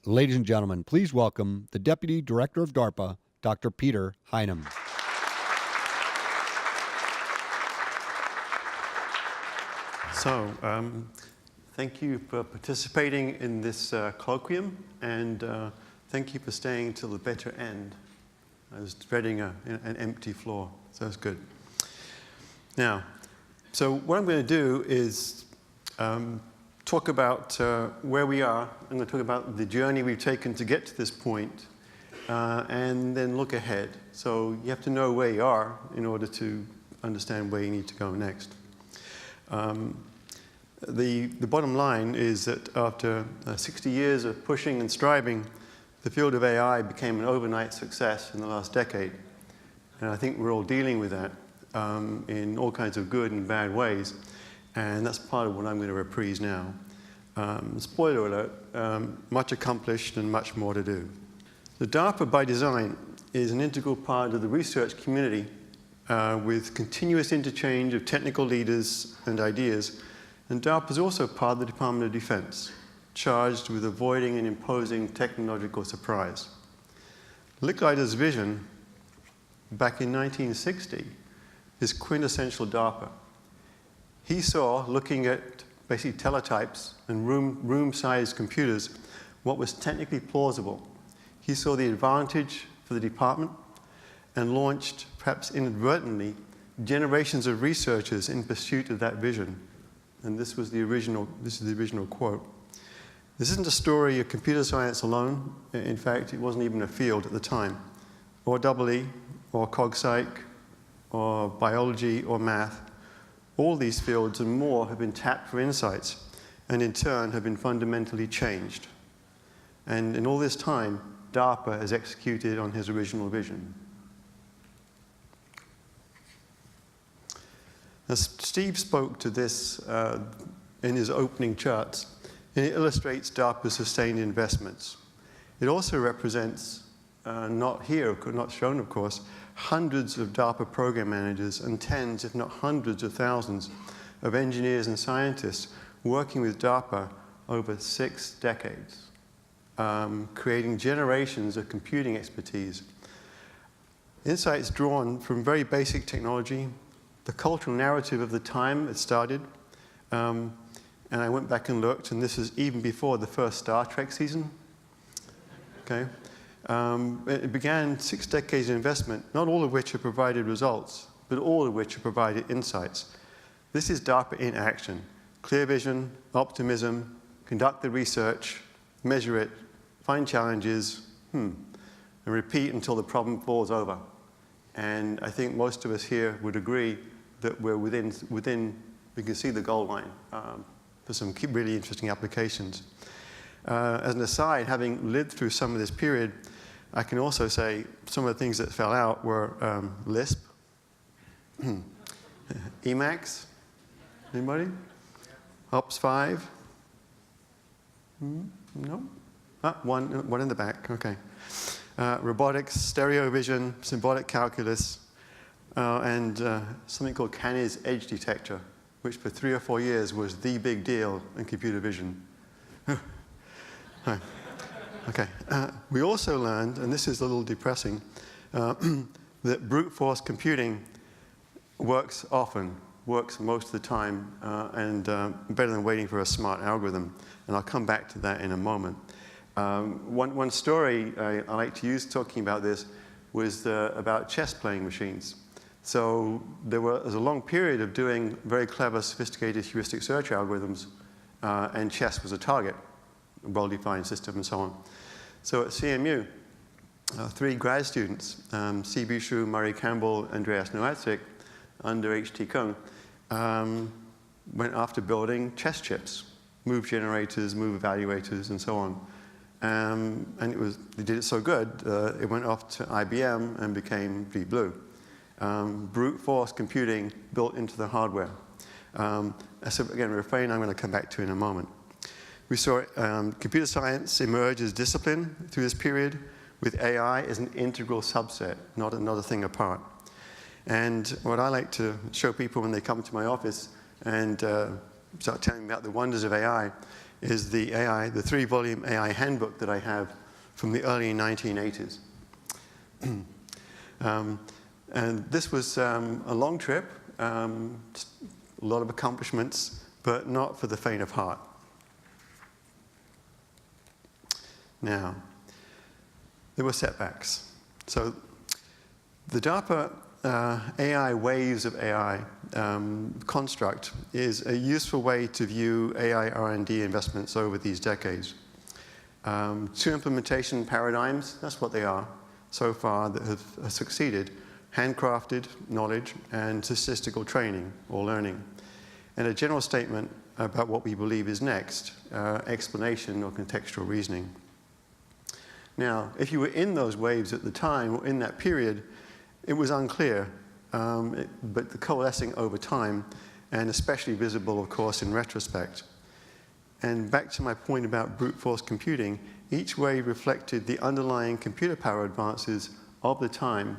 Ladies and gentlemen, please welcome the Deputy Director of DARPA, Dr. Peter Highnam. So, thank you for participating in this colloquium, and thank you for staying till the better end. I was dreading an empty floor, so that's good. Now, so what I'm going to do is talk about where we are. I'm going to talk about the journey we've taken to get to this point, and then look ahead. So you have to know where you are in order to understand where you need to go next. The bottom line is that after 60 years of pushing and striving, the field of AI became an overnight success in the last decade. And I think we're all dealing with that in all kinds of good and bad ways. And that's part of what I'm going to reprise now. Spoiler alert, much accomplished and much more to do. The DARPA by design is an integral part of the research community with continuous interchange of technical leaders and ideas. And DARPA is also part of the Department of Defense, charged with avoiding and imposing technological surprise. Licklider's vision back in 1960 is quintessential DARPA. He saw, looking at basically teletypes and room-sized computers, what was technically plausible. He saw the advantage for the department and launched, perhaps inadvertently, generations of researchers in pursuit of that vision. And this is the original quote. This isn't a story of computer science alone. In fact, it wasn't even a field at the time. Or EE, or CogPsych, or biology, or math. All these fields and more have been tapped for insights, and in turn have been fundamentally changed. And in all this time, DARPA has executed on his original vision. As Steve spoke to this in his opening charts, and it illustrates DARPA's sustained investments. It also represents, not shown of course, hundreds of DARPA program managers and tens, if not hundreds of thousands of engineers and scientists working with DARPA over 6 decades, creating generations of computing expertise. Insights drawn from very basic technology, the cultural narrative of the time it started, and I went back and looked, and this is even before the first Star Trek season. Okay, it began 6 decades of investment, not all of which have provided results, but all of which have provided insights. This is DARPA in action. Clear vision, optimism, conduct the research, measure it, find challenges, and repeat until the problem falls over. And I think most of us here would agree that we're within we can see the goal line for some really interesting applications. As an aside, having lived through some of this period, I can also say some of the things that fell out were Lisp, Emacs, anybody? Ops 5? No? One in the back, okay. Robotics, stereo vision, symbolic calculus, and something called Cannes edge detector, which for 3 or 4 years was the big deal in computer vision. Okay. We also learned, and this is a little depressing, that brute force computing works often, works most of the time, and better than waiting for a smart algorithm. And I'll come back to that in a moment. One story I like to use talking about this was about chess playing machines. So there was a long period of doing very clever, sophisticated heuristic search algorithms, and chess was a target, a well-defined system and so on. So at CMU, 3 grad students, C.B. Shu, Murray Campbell, Andreas Nowacek, under H.T. Kung, went after building chess chips, move generators, move evaluators, and so on. And they did it so good, it went off to IBM and became Deep Blue. Brute force computing built into the hardware. So again, a refrain I'm going to come back to in a moment. We saw computer science emerge as discipline through this period, with AI as an integral subset, not another thing apart. And what I like to show people when they come to my office and start telling me about the wonders of AI is the three-volume AI handbook that I have from the early 1980s. And this was a long trip, a lot of accomplishments, but not for the faint of heart. Now, there were setbacks. So the DARPA AI waves of AI construct is a useful way to view AI R&D investments over these decades. Two implementation paradigms, that's what they are so far, that have succeeded: handcrafted knowledge and statistical training or learning. And a general statement about what we believe is next, explanation or contextual reasoning. Now, if you were in those waves at the time, or in that period, it was unclear, but the coalescing over time, and especially visible, of course, in retrospect. And back to my point about brute force computing, each wave reflected the underlying computer power advances of the time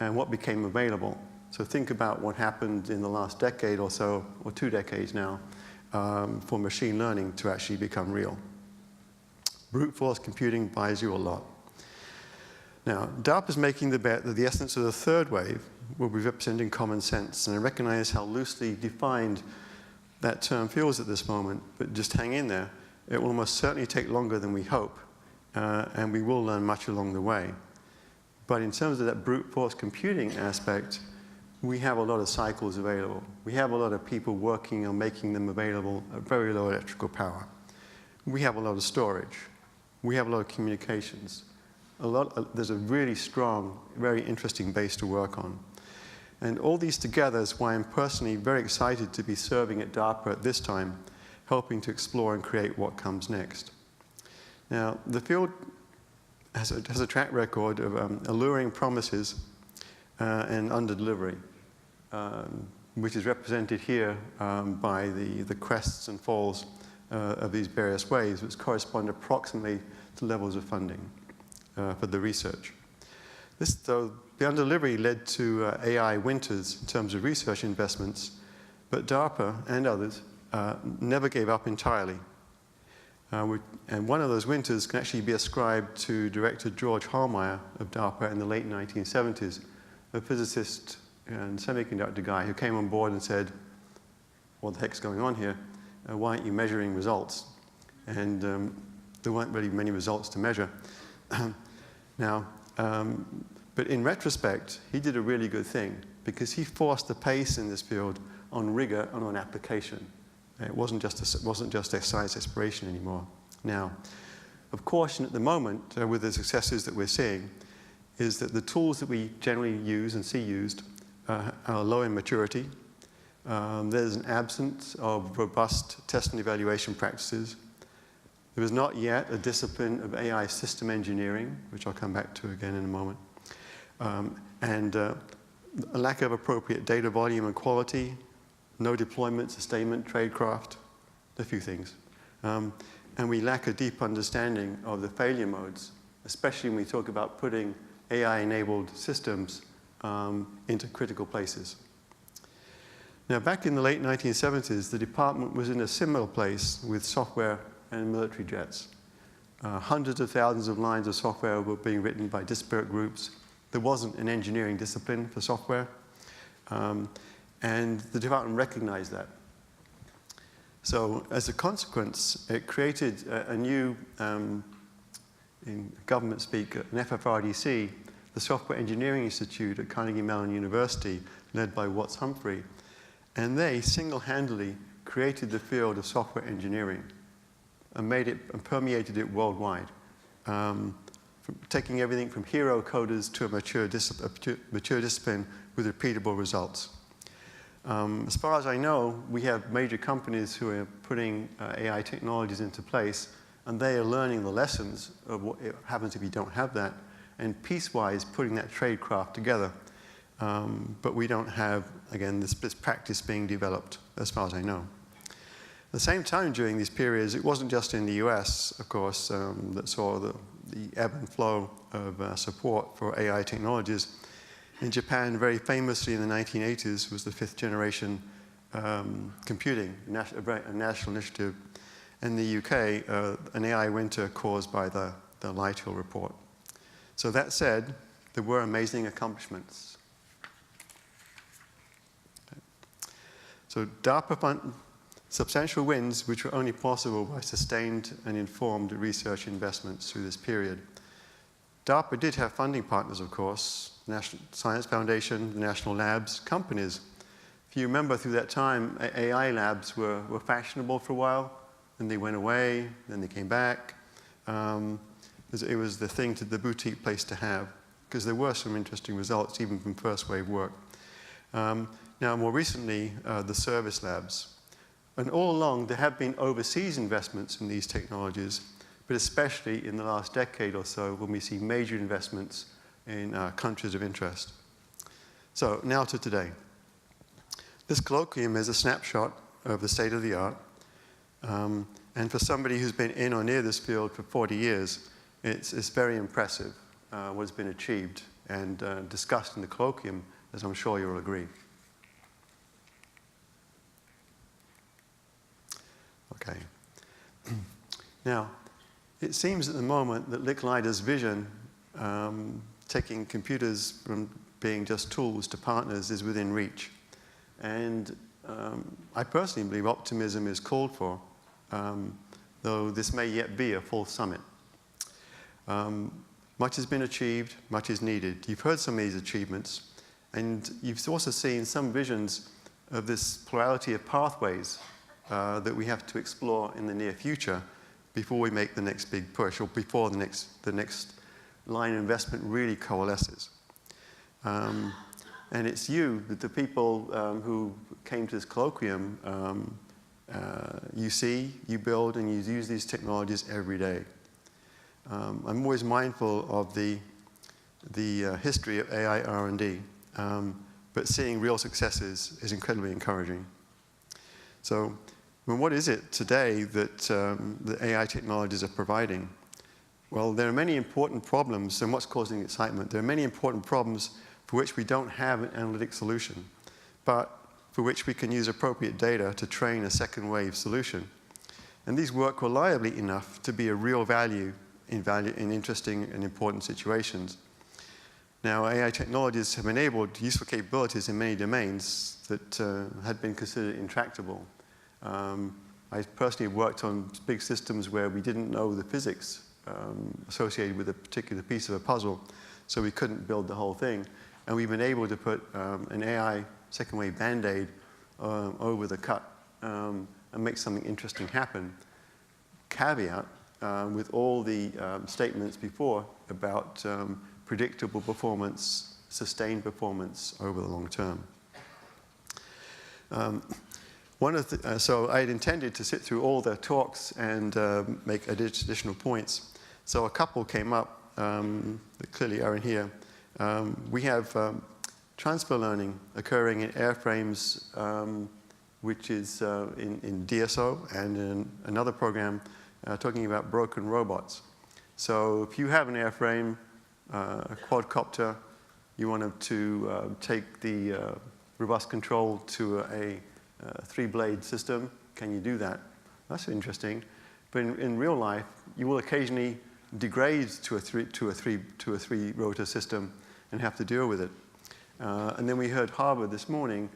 and what became available. So think about what happened in the last decade or so, or 2 decades now, for machine learning to actually become real. Brute force computing buys you a lot. Now, DARPA is making the bet that the essence of the third wave will be representing common sense, and I recognize how loosely defined that term feels at this moment, but just hang in there. It will almost certainly take longer than we hope, and we will learn much along the way. But in terms of that brute force computing aspect, we have a lot of cycles available. We have a lot of people working on making them available at very low electrical power. We have a lot of storage. We have a lot of communications. There's a really strong, very interesting base to work on. And all these together is why I'm personally very excited to be serving at DARPA at this time, helping to explore and create what comes next. Now, the field has a track record of alluring promises and under-delivery, which is represented here by the crests and falls of these various waves, which correspond approximately to levels of funding for the research. The under-delivery led to AI winters in terms of research investments, but DARPA and others never gave up entirely. And one of those winters can actually be ascribed to Director George Hallmeyer of DARPA in the late 1970s, a physicist and semiconductor guy who came on board and said, what the heck's going on here? Why aren't you measuring results? And there weren't really many results to measure. But in retrospect, he did a really good thing because he forced the pace in this field on rigor and on application. It wasn't just exercise exploration anymore. Now, of course, at the moment, with the successes that we're seeing, is that the tools that we generally use and see used are low in maturity. There's an absence of robust test and evaluation practices. There is not yet a discipline of AI system engineering, which I'll come back to again in a moment, and a lack of appropriate data volume and quality, no deployment, sustainment, tradecraft, a few things. And we lack a deep understanding of the failure modes, especially when we talk about putting AI-enabled systems into critical places. Now, back in the late 1970s, the department was in a similar place with software and military jets. Hundreds of thousands of lines of software were being written by disparate groups. There wasn't an engineering discipline for software. And the department recognized that. So as a consequence, it created a new, in government speak, an FFRDC, the Software Engineering Institute at Carnegie Mellon University, led by Watts Humphrey. And they single-handedly created the field of software engineering and made it and permeated it worldwide, taking everything from hero coders to a mature discipline with repeatable results. As far as I know, we have major companies who are putting AI technologies into place, and they are learning the lessons of what it happens if you don't have that, and piecewise putting that tradecraft together. But we don't have, again, this practice being developed, as far as I know. At the same time, during these periods, it wasn't just in the US, of course, that saw the ebb and flow of support for AI technologies. In Japan, very famously in the 1980s, was the 5th generation computing, a national initiative. in the UK, an AI winter caused by the Lightill report. So that said, there were amazing accomplishments. So DARPA found substantial wins which were only possible by sustained and informed research investments through this period. DARPA did have funding partners, of course, National Science Foundation, the national labs, companies. If you remember through that time, AI labs were fashionable for a while, then they went away, then they came back. It was the thing, the boutique place to have, because there were some interesting results, even from first wave work. Now, more recently, the service labs. And all along, there have been overseas investments in these technologies, but especially in the last decade or so, when we see major investments in countries of interest. So now to today. This colloquium is a snapshot of the state of the art. And for somebody who's been in or near this field for 40 years, it's very impressive what has been achieved and discussed in the colloquium, as I'm sure you'll agree. Okay. Now, it seems at the moment that Licklider's vision, taking computers from being just tools to partners, is within reach. And I personally believe optimism is called for, though this may yet be a full summit. Much has been achieved, much is needed. You've heard some of these achievements, and you've also seen some visions of this plurality of pathways that we have to explore in the near future before we make the next big push, or before the next line of investment really coalesces. And it's you, the people who came to this colloquium, you see, you build, and you use these technologies every day. I'm always mindful of the history of AI R&D, but seeing real successes is incredibly encouraging. So, what is it today that the AI technologies are providing? Well, there are many important problems, and what's causing excitement? There are many important problems for which we don't have an analytic solution, but for which we can use appropriate data to train a second wave solution. And these work reliably enough to be a real value in interesting and important situations. Now, AI technologies have enabled useful capabilities in many domains that had been considered intractable. I personally worked on big systems where we didn't know the physics associated with a particular piece of a puzzle, so we couldn't build the whole thing. And we've been able to put an AI second wave Band-Aid over the cut and make something interesting happen. Caveat, with all the statements before about predictable performance, sustained performance over the long term. So I had intended to sit through all the talks and make additional points. So a couple came up that clearly are in here. We have transfer learning occurring in airframes, which is in DSO, and in another program talking about broken robots. So if you have an airframe, a quadcopter, you want to take the robust control to a three-blade system, can you do that? That's interesting. But in real life, you will occasionally degrade to a three-rotor system and have to deal with it. And then we heard Harvard this morning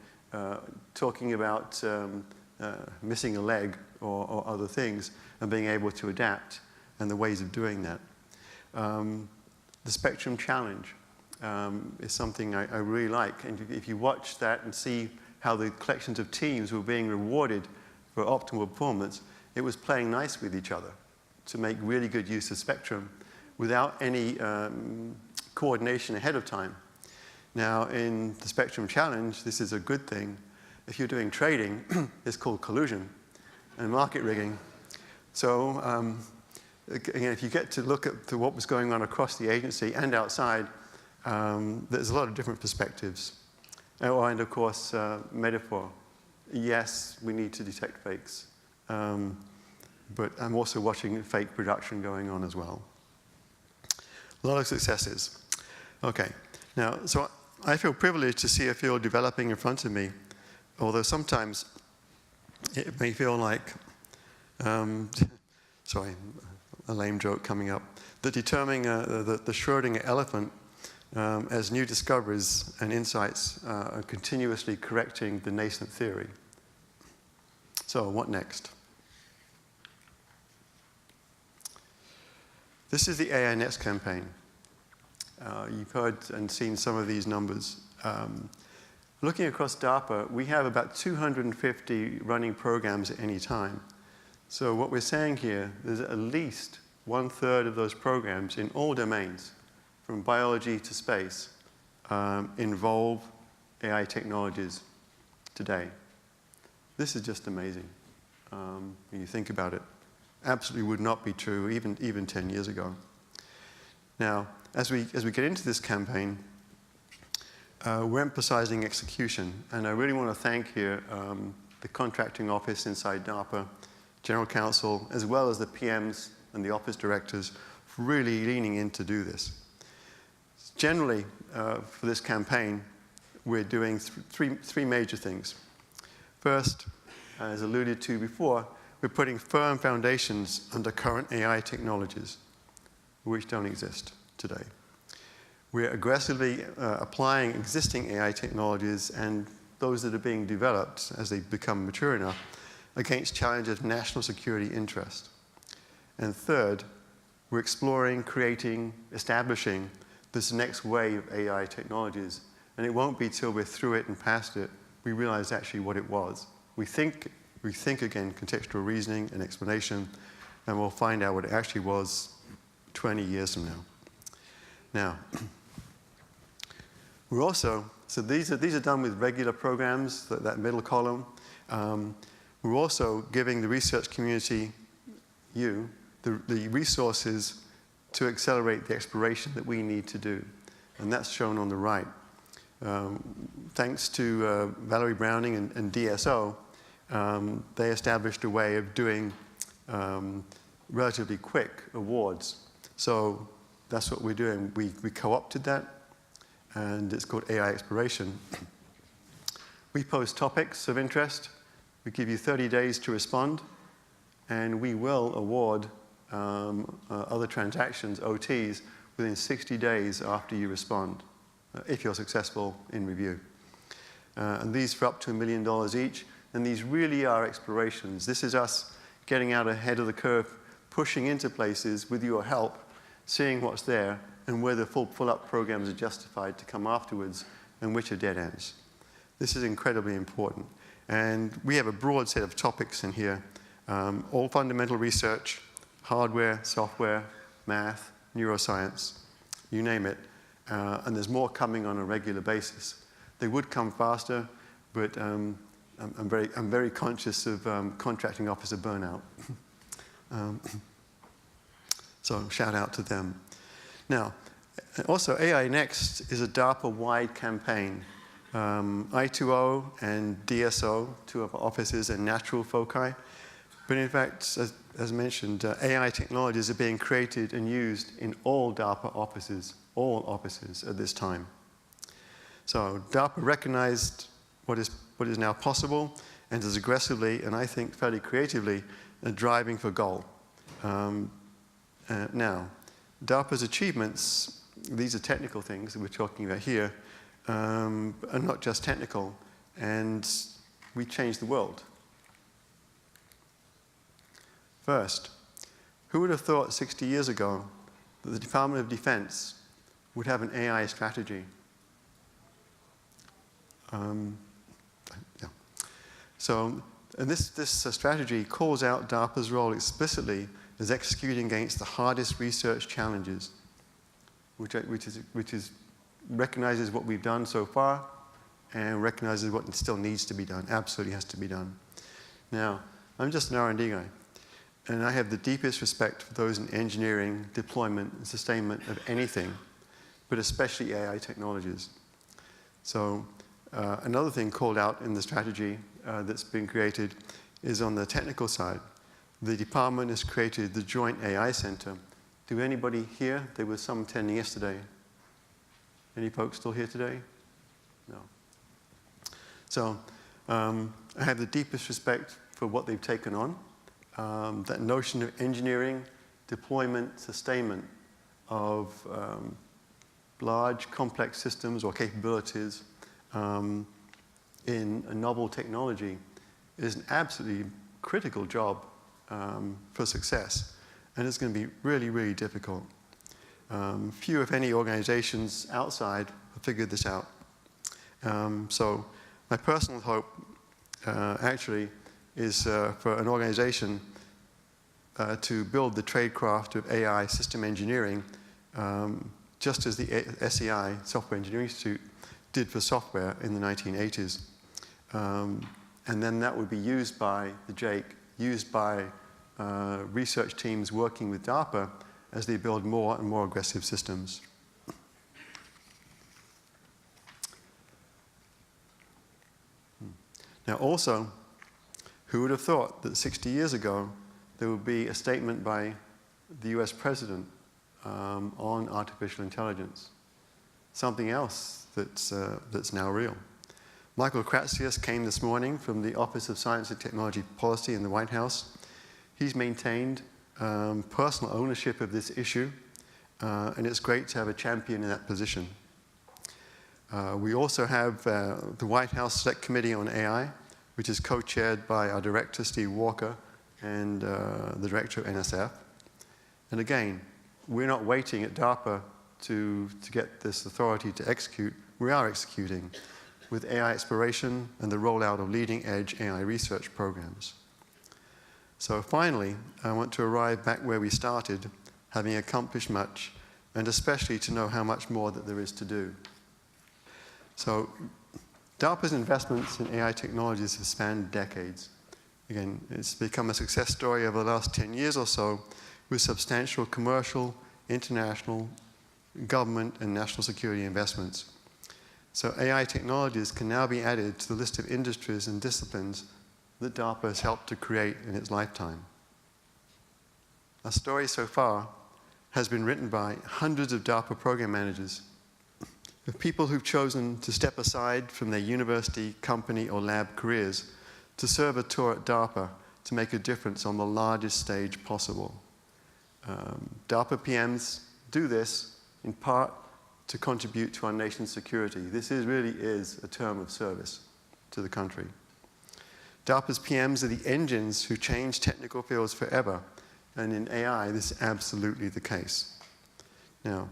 talking about missing a leg or other things and being able to adapt and the ways of doing that. The Spectrum Challenge is something I really like. And if you watch that and see how the collections of teams were being rewarded for optimal performance, it was playing nice with each other to make really good use of spectrum without any coordination ahead of time. Now, in the Spectrum Challenge, this is a good thing. If you're doing trading, it's called collusion and market rigging. So, again, if you get to look at what was going on across the agency and outside, there's a lot of different perspectives. And of course, metaphor. Yes, we need to detect fakes. But I'm also watching fake production going on as well. A lot of successes. Okay, now, so I feel privileged to see a field developing in front of me, although sometimes it may feel like Sorry, a lame joke coming up. That determining the Schrödinger elephant as new discoveries and insights are continuously correcting the nascent theory. So what next? This is the AI Next campaign. You've heard and seen some of these numbers. Looking across DARPA, we have about 250 running programs at any time. So what we're saying here, there's at least 1/3 of those programs in all domains, from biology to space, involve AI technologies today. This is just amazing when you think about it. Absolutely would not be true even 10 years ago. Now, as we get into this campaign, we're emphasizing execution, and I really want to thank here the contracting office inside DARPA, General Counsel, as well as the PMs and the office directors for really leaning in to do this. Generally, for this campaign, we're doing three major things. First, as alluded to before, we're putting firm foundations under current AI technologies, which don't exist today. We're aggressively applying existing AI technologies and those that are being developed as they become mature enough against challenges of national security interest. And third, we're exploring, creating, establishing this next wave of AI technologies. And it won't be till we're through it and past it, we realize actually what it was. We think again, contextual reasoning and explanation, and we'll find out what it actually was 20 years from now. Now, we're also, so these are done with regular programs, that middle column. We're also giving the research community, the resources to accelerate the exploration that we need to do. And that's shown on the right. Thanks to Valerie Browning and DSO, they established a way of doing relatively quick awards. So that's what we're doing. We co-opted that, and it's called AI Exploration. We post topics of interest. We give you 30 days to respond, and we will award other transactions, OTs, within 60 days after you respond, if you're successful in review. And these for up to $1 million each, and these really are explorations. This is us getting out ahead of the curve, pushing into places with your help, seeing what's there, and where the full-up programs are justified to come afterwards, and which are dead ends. This is incredibly important. And we have a broad set of topics in here, all fundamental research, hardware, software, math, neuroscience, you name it. And there's more coming on a regular basis. They would come faster, but I'm very conscious of contracting officer burnout. So shout out to them. Now, also AI Next is a DARPA-wide campaign. I2O and DSO, two of our offices, and natural foci. But in fact, as mentioned, AI technologies are being created and used in all DARPA offices, all offices at this time. So DARPA recognized what is now possible and is aggressively, and I think fairly creatively, driving for goal. Now, DARPA's achievements, these are technical things that we're talking about here, are not just technical, and we changed the world. First, who would have thought 60 years ago that the Department of Defense would have an AI strategy? Yeah. So, and this strategy calls out DARPA's role explicitly as executing against the hardest research challenges, which recognizes what we've done so far and recognizes what still needs to be done, absolutely has to be done. Now, I'm just an R&D guy, and I have the deepest respect for those in engineering, deployment, and sustainment of anything, but especially AI technologies. So another thing called out in the strategy that's been created is on the technical side. The department has created the Joint AI Center. Do anybody here? There was some attending yesterday. Any folks still here today? No. So I have the deepest respect for what they've taken on. that notion of engineering, deployment, sustainment of large, complex systems or capabilities in a novel technology is an absolutely critical job for success. And it's going to be really, really difficult. Few, if any, organizations outside have figured this out. So my personal hope, actually, is for an organization to build the tradecraft of AI system engineering, just as the SEI, Software Engineering Institute, did for software in the 1980s. And then that would be used by the JAIC, used by research teams working with DARPA as they build more and more aggressive systems. Now also, who would have thought that 60 years ago there would be a statement by the US president on artificial intelligence? Something else that's now real. Michael Kratsius came this morning from the Office of Science and Technology Policy in the White House. He's maintained personal ownership of this issue, and it's great to have a champion in that position. We also have the White House Select Committee on AI, which is co-chaired by our director, Steve Walker, and the director of NSF. And again, we're not waiting at DARPA to get this authority to execute. We are executing with AI exploration and the rollout of leading-edge AI research programs. So finally, I want to arrive back where we started, having accomplished much, and especially to know how much more that there is to do. So DARPA's investments in AI technologies have spanned decades. Again, it's become a success story over the last 10 years or so, with substantial commercial, international, government, and national security investments. So AI technologies can now be added to the list of industries and disciplines that DARPA has helped to create in its lifetime. Our story so far has been written by hundreds of DARPA program managers, of people who've chosen to step aside from their university, company, or lab careers to serve a tour at DARPA to make a difference on the largest stage possible. DARPA PMs do this in part to contribute to our nation's security. This really is a term of service to the country. DARPA's PMs are the engines who change technical fields forever, and in AI, this is absolutely the case. Now,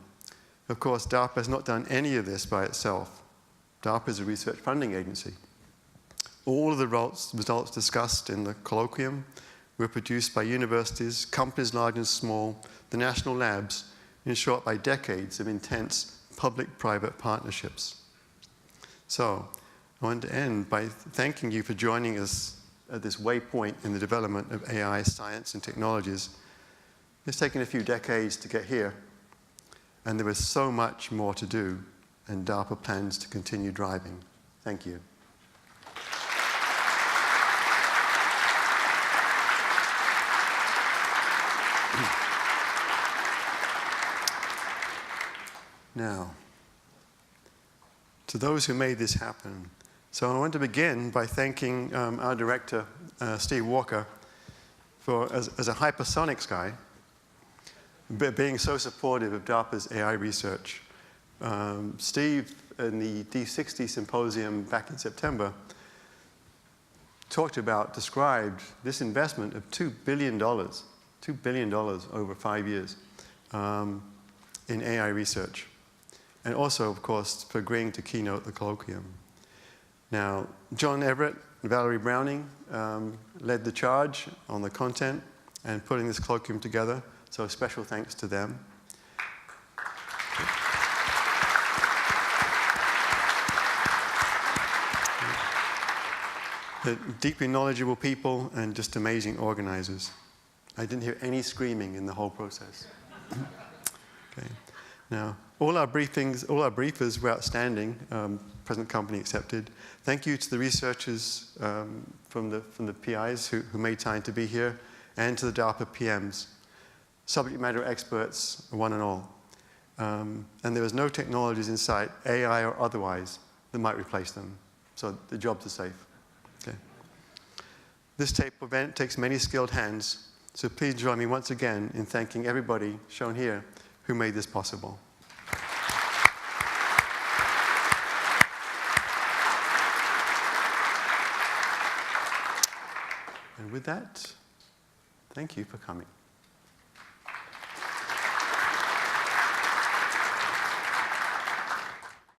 of course, DARPA has not done any of this by itself. DARPA is a research funding agency. All of the results discussed in the Colloquium were produced by universities, companies large and small, the national labs, in short, by decades of intense public-private partnerships. So, I want to end by thanking you for joining us at this waypoint in the development of AI science and technologies. It's taken a few decades to get here, and there is so much more to do, and DARPA plans to continue driving. Thank you. Now, to those who made this happen. So I want to begin by thanking our director, Steve Walker, for, as a hypersonics guy, being so supportive of DARPA's AI research. Steve, in the D60 symposium back in September, described this investment of $2 billion over 5 years in AI research. And also, of course, for agreeing to keynote the Colloquium. Now, John Everett and Valerie Browning led the charge on the content and putting this Colloquium together, so special thanks to them. They're deeply knowledgeable people and just amazing organizers. I didn't hear any screaming in the whole process. Okay. Now, all our briefers were outstanding, present company accepted. Thank you to the researchers from the PIs who made time to be here, and to the DARPA PMs, subject matter experts, one and all. And there was no technologies in sight, AI or otherwise, that might replace them. So the jobs are safe. Okay. This tape event takes many skilled hands, so please join me once again in thanking everybody shown here who made this possible. And with that, thank you for coming.